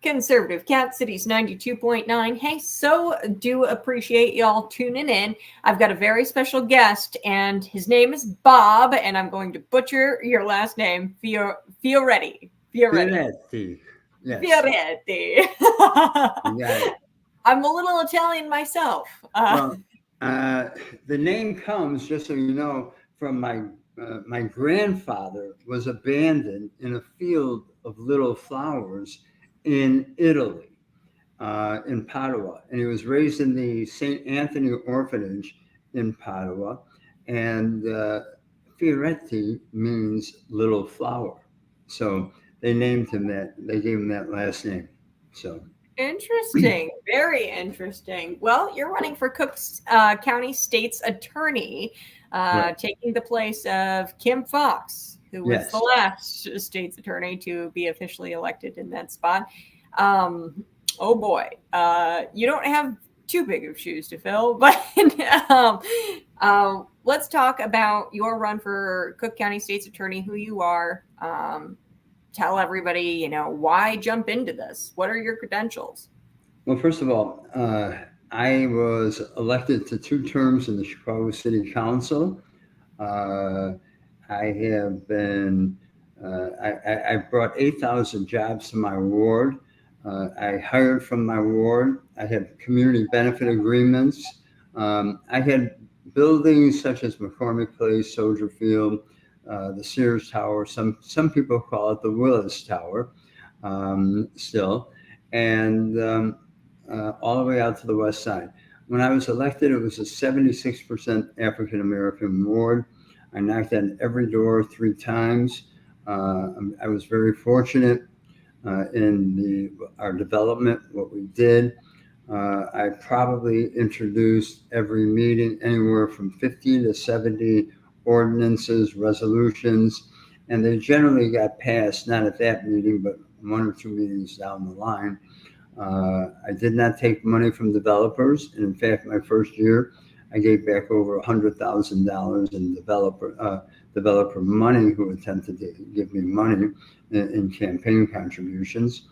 Conservative Cat Cities 92.9. Hey, so do appreciate y'all tuning in. I've got a very special guest, and his name is Bob, and I'm going to butcher your last name, Fioretti. Fioretti. Yes. Fioretti. You got it. I'm a little Italian myself. Well, the name comes, just so you know, from my grandfather was abandoned in a field of little flowers in Italy, in Padua, and he was raised in the St. Anthony Orphanage in Padua, and Fioretti means little flower, so they named him that. They gave him that last name. So Interesting. Very interesting. Well, you're running for Cook County State's Attorney, right, taking the place of Kim Foxx, who was the yes. last state's attorney to be officially elected in that spot. Oh boy. You don't have too big of shoes to fill, but let's talk about your run for Cook County State's Attorney, who you are. Tell everybody, why jump into this? What are your credentials? Well, first of all, I was elected to 2 terms in the Chicago City Council. Uh, I have been, I brought 8,000 jobs to my ward. I hired from my ward. I had community benefit agreements. I had buildings such as McCormick Place, Soldier Field, the Sears Tower. Some people call it the Willis Tower, still, and all the way out to the west side. When I was elected, it was a 76% African American ward. I knocked on every door 3 times. I was very fortunate in our development, what we did. I probably introduced every meeting anywhere from 50 to 70 ordinances, resolutions, and they generally got passed, not at that meeting, but 1 or 2 meetings down the line. I did not take money from developers. And in fact, my first year, I gave back over $100,000 in developer money who attempted to give me money in campaign contributions.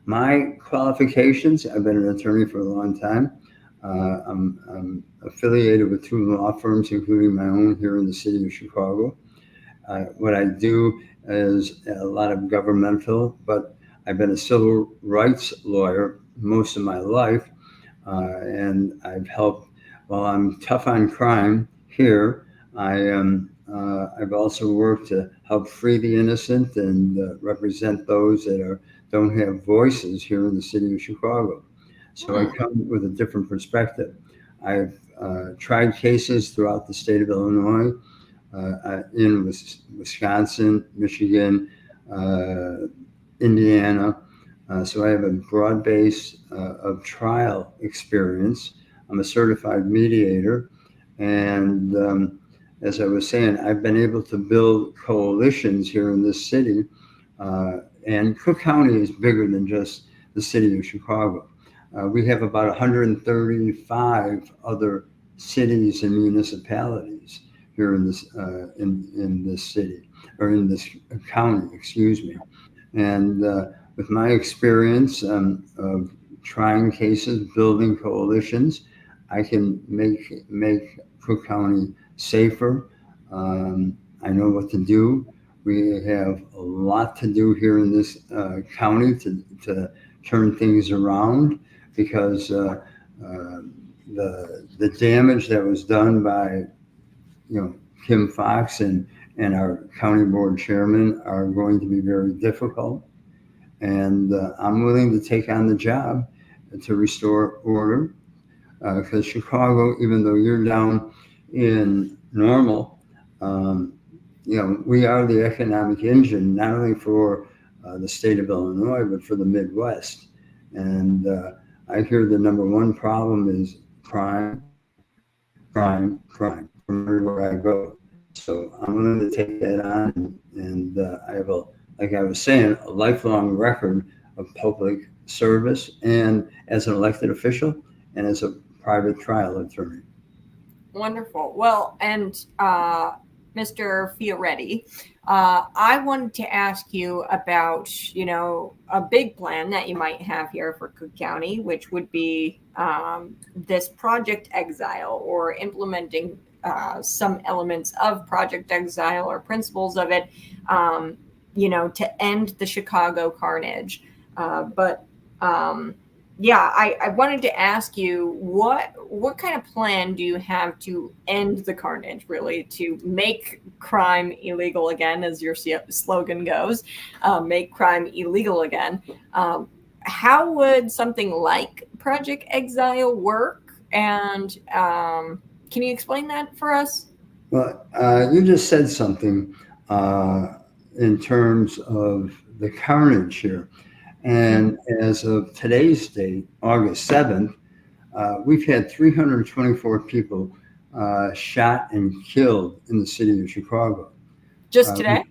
My qualifications, I've been an attorney for a long time. I'm affiliated with 2 law firms, including my own here in the city of Chicago. What I do is a lot of governmental, but I've been a civil rights lawyer most of my life, and I've helped. While I'm tough on crime here, I've also worked to help free the innocent and represent those that don't have voices here in the city of Chicago. So I come with a different perspective. I've tried cases throughout the state of Illinois, in Wisconsin, Michigan, Indiana. So I have a broad base of trial experience. I'm a certified mediator. And as I was saying, I've been able to build coalitions here in this city. And Cook County is bigger than just the city of Chicago. We have about 135 other cities and municipalities here in this city, or in this county, excuse me. And with my experience of trying cases, building coalitions, I can make Cook County safer. I know what to do. We have a lot to do here in this county to turn things around, because the damage that was done by Kim Foxx and our county board chairman are going to be very difficult. And I'm willing to take on the job to restore order, because Chicago, even though you're down in Normal, we are the economic engine, not only for the state of Illinois, but for the Midwest. And I hear the number 1 problem is crime from everywhere I go. So I'm willing to take that on. And I have, like I was saying, a lifelong record of public service, and as an elected official and as a private trial attorney. Wonderful. Well, and Mr. Fioretti, I wanted to ask you about, a big plan that you might have here for Cook County, which would be this Project Exile, or implementing some elements of Project Exile or principles of it, to end the Chicago carnage. But yeah, I wanted to ask you, what kind of plan do you have to end the carnage, really, to make crime illegal again, as your slogan goes, make crime illegal again. How would something like Project Exile work? And can you explain that for us? Well, you just said something in terms of the carnage here. And as of today's date, August 7th, we've had 324 people shot and killed in the city of Chicago. Just today?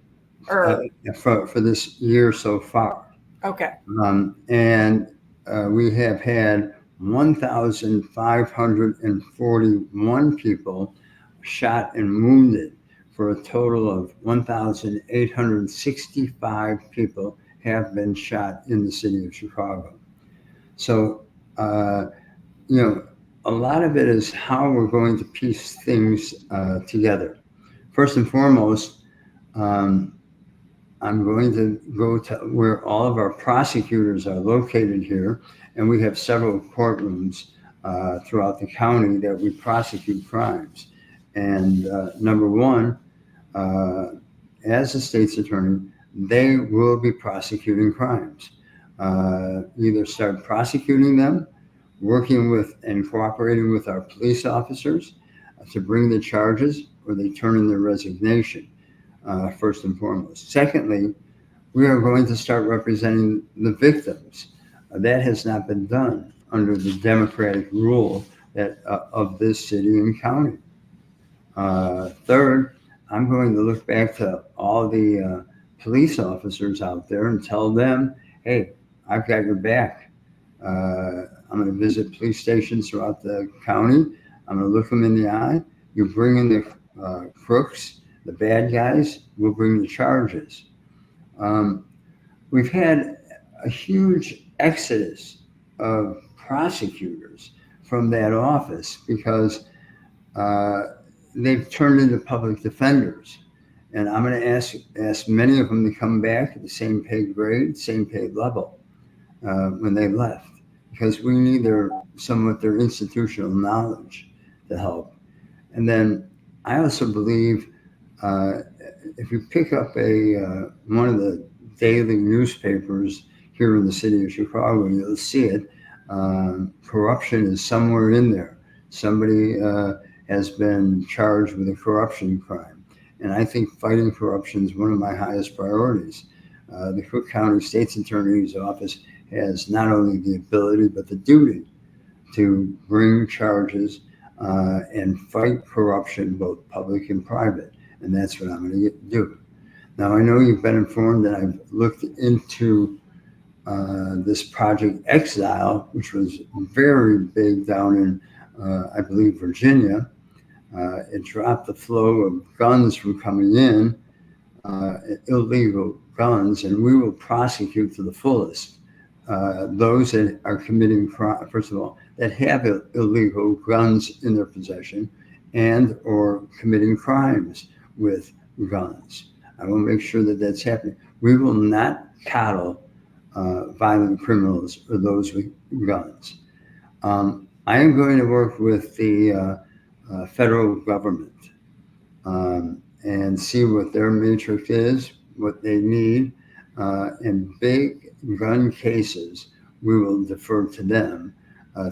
Or For this year so far. Okay. And we have had 1,541 people shot and wounded, for a total of 1,865 people have been shot in the city of Chicago. So, a lot of it is how we're going to piece things together. First and foremost, I'm going to go to where all of our prosecutors are located here, and we have several courtrooms throughout the county that we prosecute crimes. And number one, as a state's attorney, they will be prosecuting crimes. Either start prosecuting them, working with and cooperating with our police officers to bring the charges, or they turn in their resignation, first and foremost. Secondly, we are going to start representing the victims. That has not been done under the democratic rule of this city and county. Third, I'm going to look back to all the police officers out there and tell them, hey, I've got your back. I'm going to visit police stations throughout the county. I'm going to look them in the eye. You bring in the crooks, the bad guys, we'll bring the charges. We've had a huge exodus of prosecutors from that office because they've turned into public defenders. And I'm going to ask many of them to come back at the same pay grade, same pay level when they left, because we need somewhat their institutional knowledge to help. And then I also believe if you pick up one of the daily newspapers here in the city of Chicago, you'll see it. Corruption is somewhere in there. Somebody has been charged with a corruption crime. And I think fighting corruption is one of my highest priorities. The Cook County State's Attorney's Office has not only the ability, but the duty to bring charges and fight corruption, both public and private. And that's what I'm going to do. Now, I know you've been informed that I've looked into this Project Exile, which was very big down in, I believe, Virginia. It dropped the flow of guns from coming in, illegal guns, and we will prosecute to the fullest those that are committing crime, first of all, that have illegal guns in their possession and or committing crimes with guns. I will make sure that that's happening. We will not coddle violent criminals or those with guns. I am going to work with the federal government and see what their matrix is, what they need. In big gun cases, we will defer to them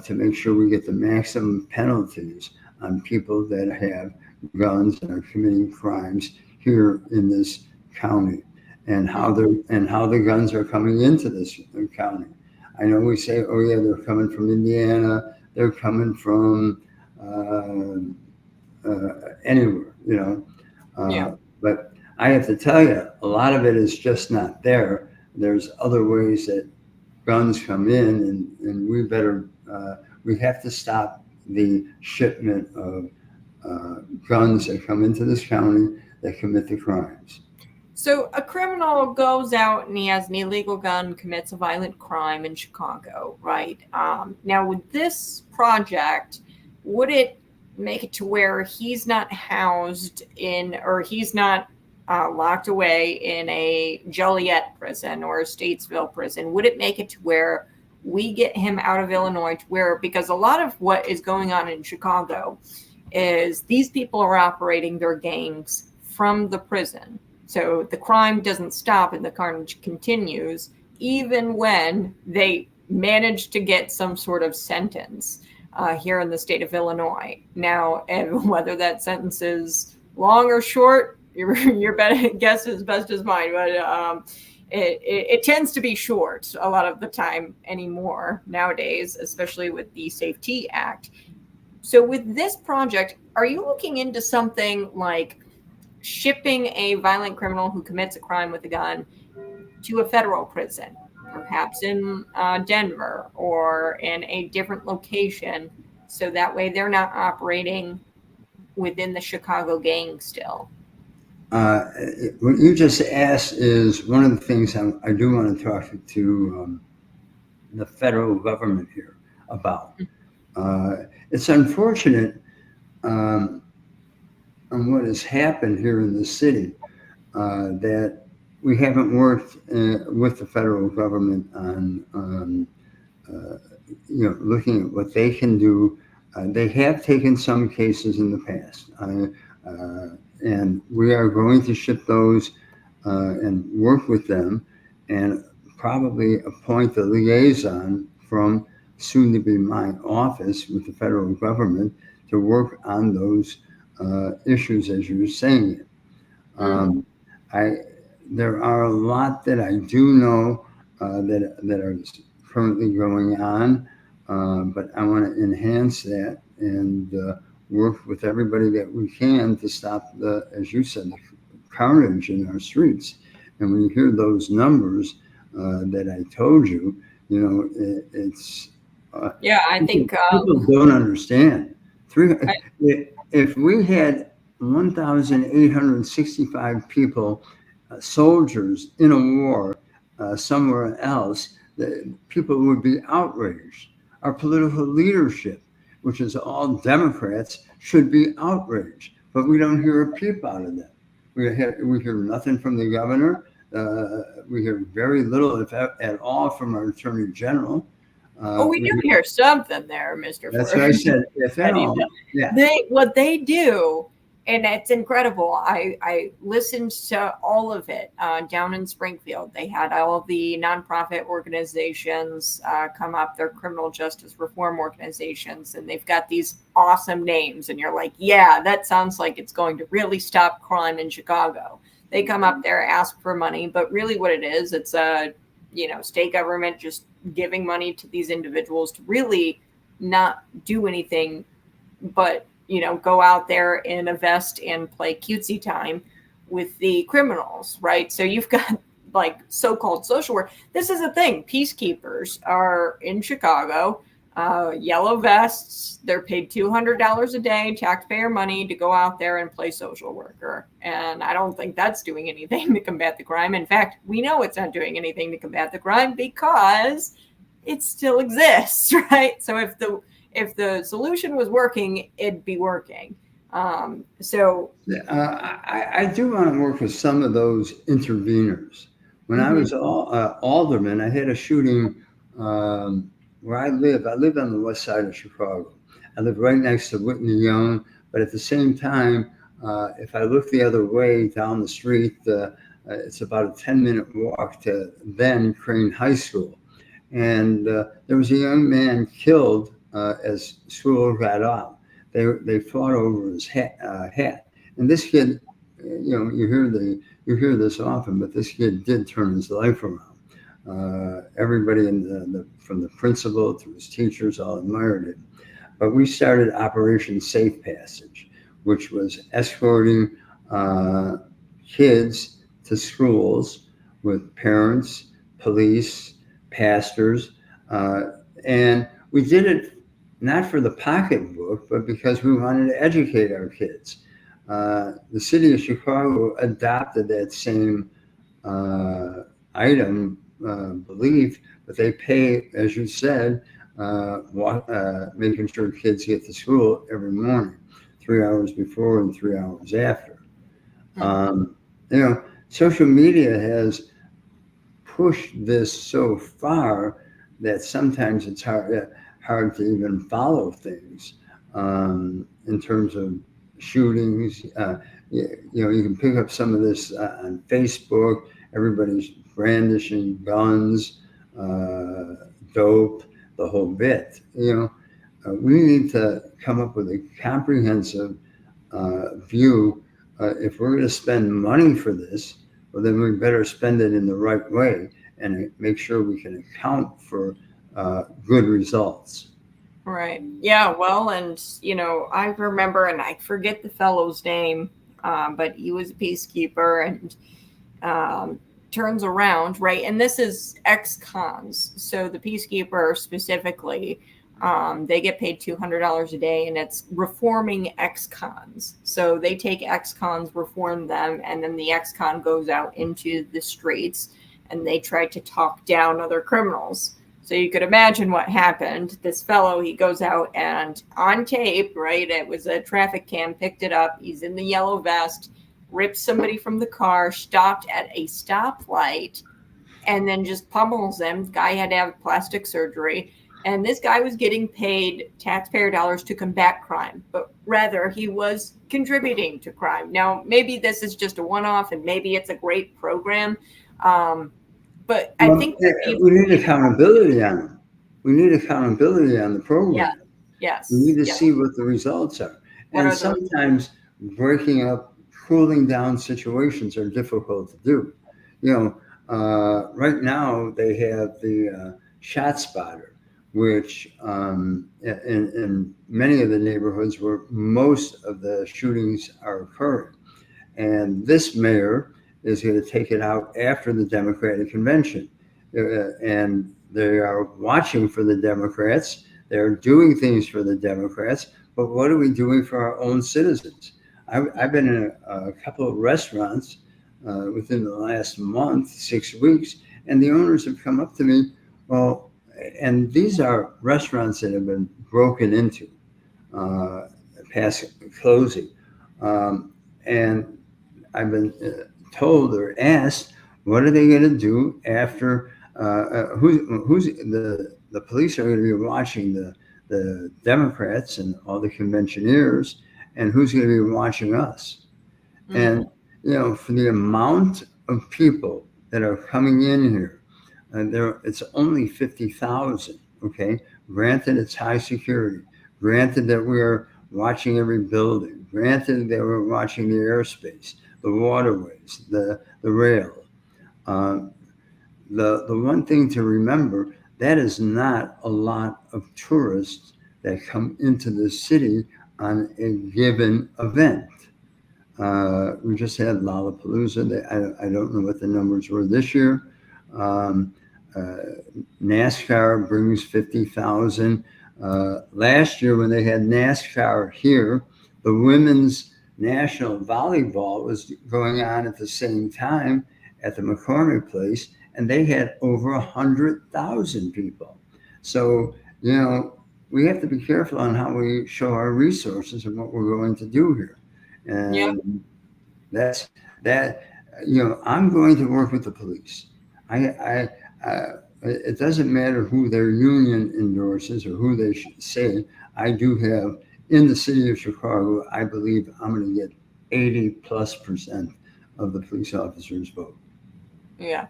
to make sure we get the maximum penalties on people that have guns and are committing crimes here in this county, and how the guns are coming into this county. I know we say, oh yeah, they're coming from Indiana, they're coming from anywhere, but I have to tell you, a lot of it is just not there. There's other ways that guns come in, and we have to stop the shipment of guns that come into this county that commit the crimes. So a criminal goes out and he has an illegal gun, commits a violent crime in Chicago, right? Now, with this project, would it make it to where he's not housed in, or he's not locked away in a Joliet prison or a Statesville prison? Would it make it to where we get him out of Illinois to where, because a lot of what is going on in Chicago is these people are operating their gangs from the prison. So the crime doesn't stop and the carnage continues, even when they manage to get some sort of sentence here in the state of Illinois. Now, and whether that sentence is long or short, your guess is best as mine. But it tends to be short a lot of the time anymore nowadays, especially with the Safety Act. So with this project, are you looking into something like shipping a violent criminal who commits a crime with a gun to a federal prison, perhaps in Denver or in a different location, so that way they're not operating within the Chicago gang still? What you just asked is one of the things I do want to talk to the federal government here about. It's unfortunate on what has happened here in the city that we haven't worked with the federal government on looking at what they can do. They have taken some cases in the past, and we are going to ship those and work with them and probably appoint a liaison from soon to be my office with the federal government to work on those issues as you're saying it. There are a lot that I do know that are currently going on, but I want to enhance that and work with everybody that we can to stop the, as you said, the carnage in our streets. And when you hear those numbers that I told you, it's I think people don't understand. If we had 1,865 people, soldiers in a war somewhere else, people would be outraged. Our political leadership, which is all Democrats, should be outraged, but we don't hear a peep out of them. We hear nothing from the governor. We hear very little, if at all, from our attorney general. we do hear something there, Mr. That's what I said. If at all, yeah. What they do, and it's incredible. I listened to all of it down in Springfield. They had all of the nonprofit organizations come up, their criminal justice reform organizations, and they've got these awesome names. And you're like, yeah, that sounds like it's going to really stop crime in Chicago. They come up there, ask for money, but really what it is, it's a state government just giving money to these individuals to really not do anything but go out in a vest and play cutesy time with the criminals, right? So you've got like so-called social work. This is a thing. Peacekeepers are in Chicago, yellow vests. They're paid $200 a day, taxpayer money, to go out there and play social worker. And I don't think that's doing anything to combat the crime. In fact, we know it's not doing anything to combat the crime because it still exists, right? So if the solution was working, it'd be working. I do want to work with some of those interveners. When I was alderman, I had a shooting where I live. I live on the west side of Chicago. I live right next to Whitney Young, but at the same time, if I look the other way down the street, it's about a 10-minute walk to then Crane High School. And there was a young man killed as school got out. They fought over his hat. And this kid, you hear this often, but this kid did turn his life around. Everybody from the principal to his teachers all admired him. But we started Operation Safe Passage, which was escorting kids to schools with parents, police, pastors, and we did it not for the pocketbook, but because we wanted to educate our kids. The city of Chicago adopted that same item belief, but they pay, as you said, making sure kids get to school every morning, 3 hours before and 3 hours after. Um, Social media has pushed this so far that sometimes it's hard to even follow things in terms of shootings. You can pick up some of this on Facebook. Everybody's brandishing guns, dope, the whole bit. We need to come up with a comprehensive view. If we're going to spend money for this, well, then we better spend it in the right way and make sure we can account for good results. Right. Yeah. Well, and I remember, and I forget the fellow's name, but he was a peacekeeper and turns around, right? And this is ex-cons. So the peacekeeper specifically, they get paid $200 a day, and it's reforming ex-cons. So they take ex-cons, reform them, and then the ex-con goes out into the streets, and they try to talk down other criminals. So you could imagine what happened. This fellow, he goes out and on tape, right? It was a traffic cam, picked it up. He's in the yellow vest, rips somebody from the car, stopped at a stoplight, and then just pummels them. The guy had to have plastic surgery. And this guy was getting paid taxpayer dollars to combat crime, but rather he was contributing to crime. Now, maybe this is just a one-off and maybe it's a great program. But I think we need accountability on them. We need accountability on the program. Yes. We need to see what the results are. And sometimes breaking up, cooling down situations are difficult to do. Right now they have the shot spotter, which in many of the neighborhoods where most of the shootings are occurring. And this mayor is going to take it out after the Democratic convention. And they are watching for the Democrats. They're doing things for the Democrats. But what are we doing for our own citizens? I've been in a couple of restaurants within the last month, 6 weeks, and the owners have come up to me, well, and these are restaurants that have been broken into past closing. And I've been told or asked, what are they going to do after? Who's the police are going to be watching the Democrats and all the conventioneers, and who's going to be watching us? Mm-hmm. And for the amount of people that are coming in here, it's only 50,000. Okay, granted it's high security, granted that we're watching every building, granted that we're watching the airspace, the waterways, the rail. The one thing to remember, that is not a lot of tourists that come into the city on a given event. We just had Lollapalooza. I don't know what the numbers were this year. NASCAR brings 50,000. Last year when they had NASCAR here, the women's national volleyball was going on at the same time at the McCormick Place, and they had over 100,000 people. So, we have to be careful on how we show our resources and what we're going to do here. And that's that. I'm going to work with the police. It doesn't matter who their union endorses or who they say. I do have in the city of Chicago. I believe I'm going to get 80+% of the police officers vote. Yeah.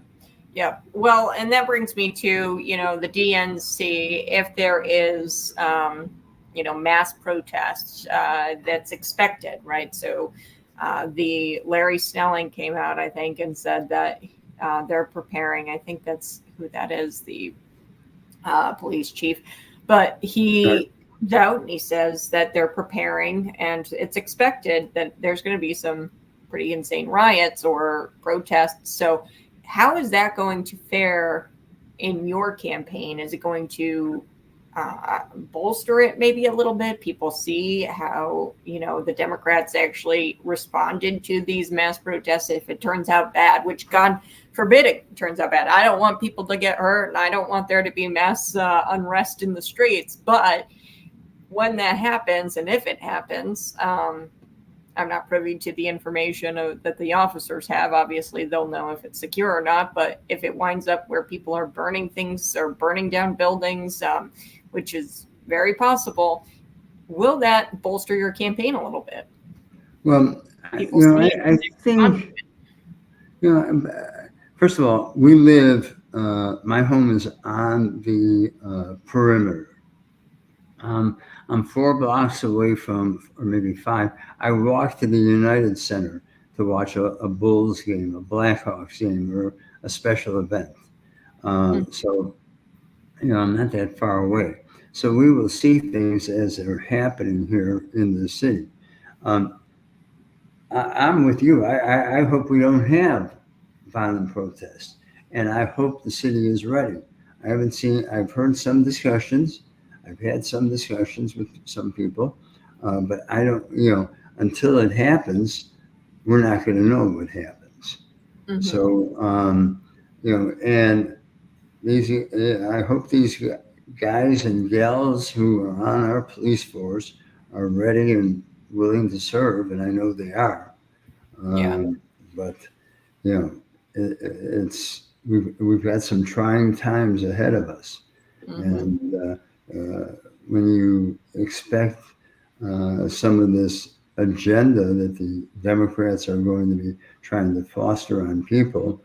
Well, and that brings me to the DNC. If there is mass protests, that's expected, right? So the Larry Snelling came out, I think, and said that they're preparing. I think that's who that is, the police chief. But he says that they're preparing, and it's expected that there's going to be some pretty insane riots or protests. So how is that going to fare in your campaign? Is it going to bolster it maybe a little bit. People see how, the Democrats actually responded to these mass protests. If it turns out bad, which God forbid it turns out bad, I don't want people to get hurt and I don't want there to be mass unrest in the streets. But when that happens, and if it happens, I'm not privy to the information that the officers have. Obviously, they'll know if it's secure or not. But if it winds up where people are burning things or burning down buildings, which is very possible, will that bolster your campaign a little bit? Well, People see it I and they respond to think, it. first of all, we live, my home is on the perimeter. I'm 4 blocks away from, or maybe 5. I walk to the United Center to watch a Bulls game, a Blackhawks game, or a special event. So, I'm not that far away. So we will see things as they're happening here in the city. Um, I'm with you. I hope we don't have violent protests, and I hope the city is ready. I've heard some discussions. I've had some discussions with some people, but I don't, until it happens, we're not going to know what happens. So, and I hope these guys and gals who are on our police force are ready and willing to serve, and I know they are. Yeah. But it's we've got some trying times ahead of us, and when you expect some of this agenda that the Democrats are going to be trying to foster on people,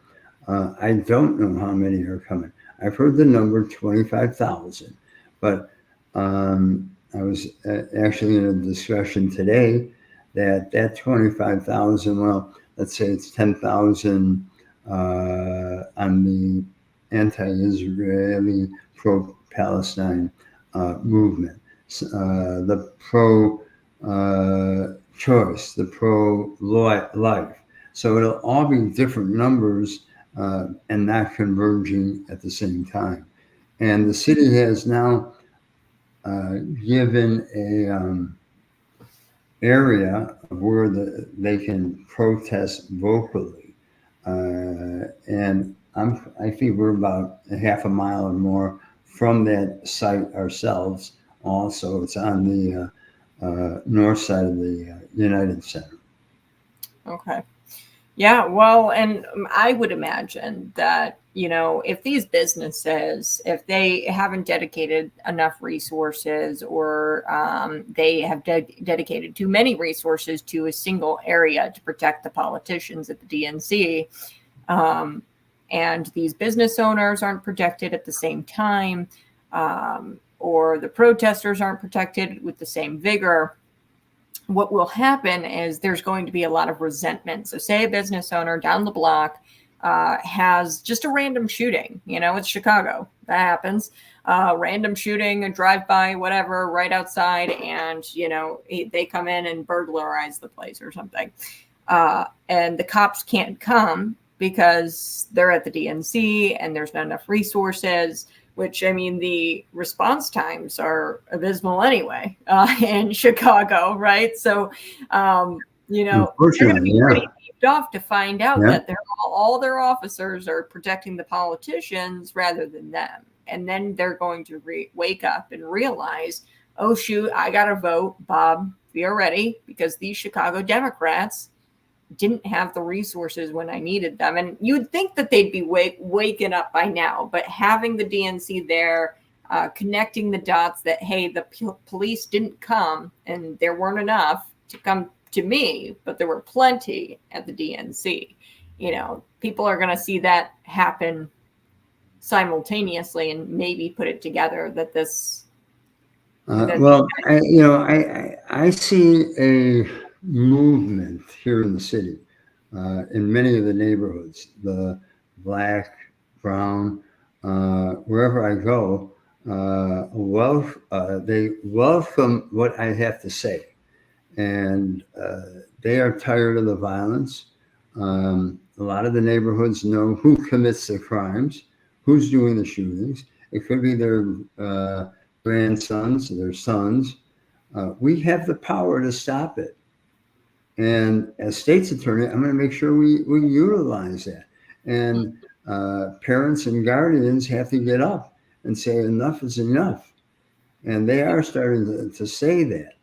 I don't know how many are coming. I've heard the number 25,000, but I was actually in a discussion today that 25,000, well, let's say it's 10,000 on the anti-Israeli pro-Palestine movement, the pro-choice, the pro-life. So it'll all be different numbers and not converging at the same time. And the city has now given a area of where they can protest vocally. And I think we're about a half a mile or more from that site ourselves. Also, it's on the north side of the United Center. Okay. Yeah, well, and I would imagine that, if these businesses, if they haven't dedicated enough resources or they have dedicated too many resources to a single area to protect the politicians at the DNC, and these business owners aren't protected at the same time, or the protesters aren't protected with the same vigor, what will happen is there's going to be a lot of resentment. So say a business owner down the block has just a random shooting, it's Chicago, that happens, random shooting, a drive-by, whatever, right outside, and, they come in and burglarize the place or something. And the cops can't come because they're at the DNC and there's not enough resources, which, I mean, the response times are abysmal anyway in Chicago, right? So, they're going to be pretty peeved off to find out that all their officers are protecting the politicians rather than them. And then they're going to wake up and realize, oh, shoot, I got to vote Bob Fioretti because these Chicago Democrats didn't have the resources when I needed them. And you'd think that they'd be waking up by now, but having the DNC there, connecting the dots that, hey, the police didn't come and there weren't enough to come to me, but there were plenty at the DNC. People are going to see that happen simultaneously and maybe put it together that this. I see a movement here in the city, in many of the neighborhoods, the black, brown, wherever I go, they welcome what I have to say. And they are tired of the violence. A lot of the neighborhoods know who commits the crimes, who's doing the shootings. It could be their grandsons, their sons. We have the power to stop it. And as state's attorney, I'm going to make sure we utilize that. And parents and guardians have to get up and say enough is enough. And they are starting to say that.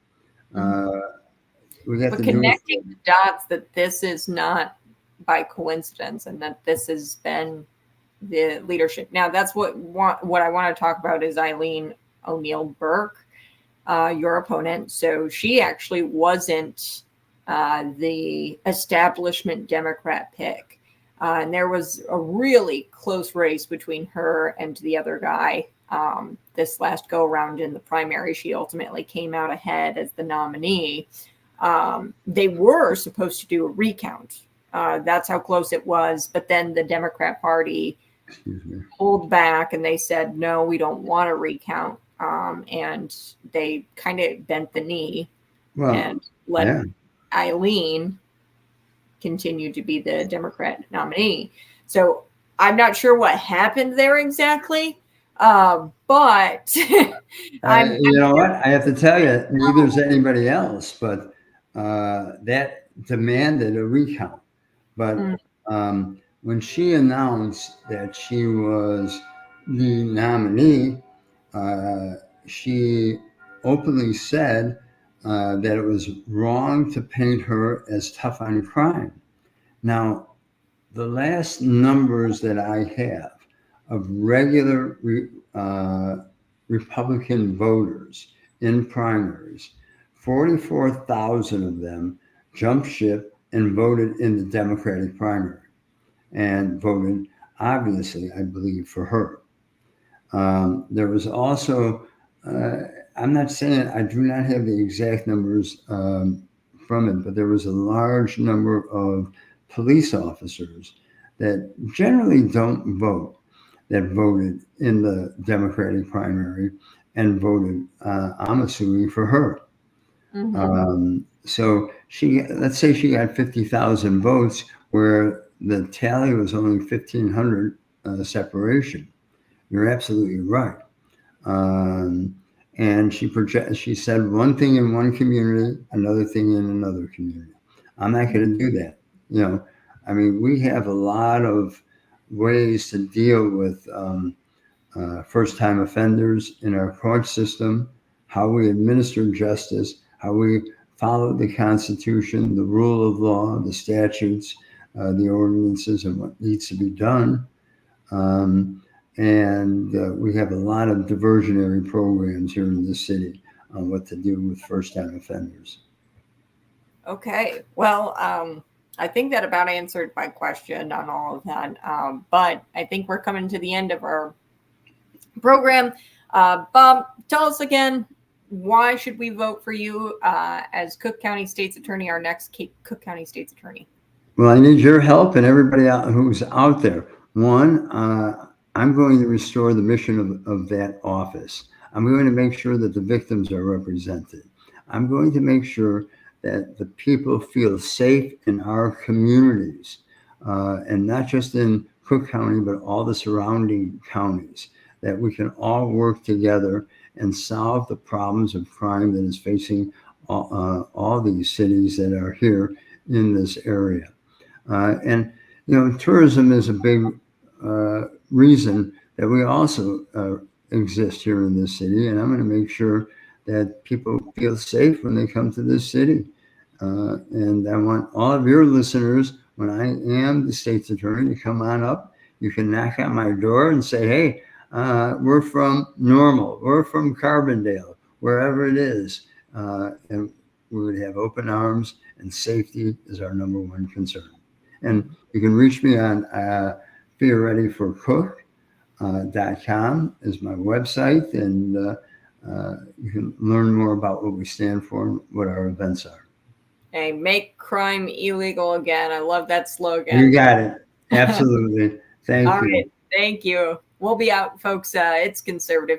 We have But to do it. connecting the dots that this is not by coincidence and that this has been the leadership. Now, that's what I want to talk about is Eileen O'Neill Burke, your opponent. So she actually wasn't the establishment Democrat pick. And there was a really close race between her and the other guy. This last go around in the primary, she ultimately came out ahead as the nominee. They were supposed to do a recount. That's how close it was. But then the Democrat Party pulled back and they said, no, we don't want to recount. And they kind of bent the knee and let Eileen continue to be the Democrat nominee. So I'm not sure what happened there exactly. But you know what? I have to tell you, neither is anybody else, but that demanded a recount. But when she announced that she was the nominee, she openly said that it was wrong to paint her as tough on crime. Now, the last numbers that I have of regular Republican voters in primaries, 44,000 of them jumped ship and voted in the Democratic primary and voted, obviously, I believe, for her. There was also, I'm not saying, I do not have the exact numbers from it, but there was a large number of police officers that generally don't vote that voted in the Democratic primary and voted, I'm assuming, for her. So let's say she got 50,000 votes where the tally was only 1,500 separation. You're absolutely right. And she said one thing in one community, another thing in another community. I'm not going to do that. I mean, we have a lot of ways to deal with first-time offenders in our court system, how we administer justice, how we follow the Constitution, the rule of law, the statutes, the ordinances, and what needs to be done. And we have a lot of diversionary programs here in the city on what to do with first-time offenders. Okay. Well, I think that about answered my question on all of that. But I think we're coming to the end of our program. Bob, tell us again, why should we vote for you as Cook County State's Attorney, our next Cook County State's Attorney? Well, I need your help and everybody who's out there. One, I'm going to restore the mission of that office. I'm going to make sure that the victims are represented. I'm going to make sure that the people feel safe in our communities, and not just in Cook County, but all the surrounding counties, that we can all work together and solve the problems of crime that is facing all these cities that are here in this area. And, tourism is a big reason that we also exist here in this city. And I'm going to make sure that people feel safe when they come to this city. And I want all of your listeners, when I am the state's attorney, to come on up. You can knock on my door and say, hey, we're from Normal, we're from Carbondale, wherever it is. And we would have open arms, and safety is our number one concern. And you can reach me on FiorettiForCook.com is my website, and you can learn more about what we stand for and what our events are. Hey, make crime illegal again. I love that slogan. You got it. Absolutely. Thank you. All right. Thank you. We'll be out, folks. It's Conservative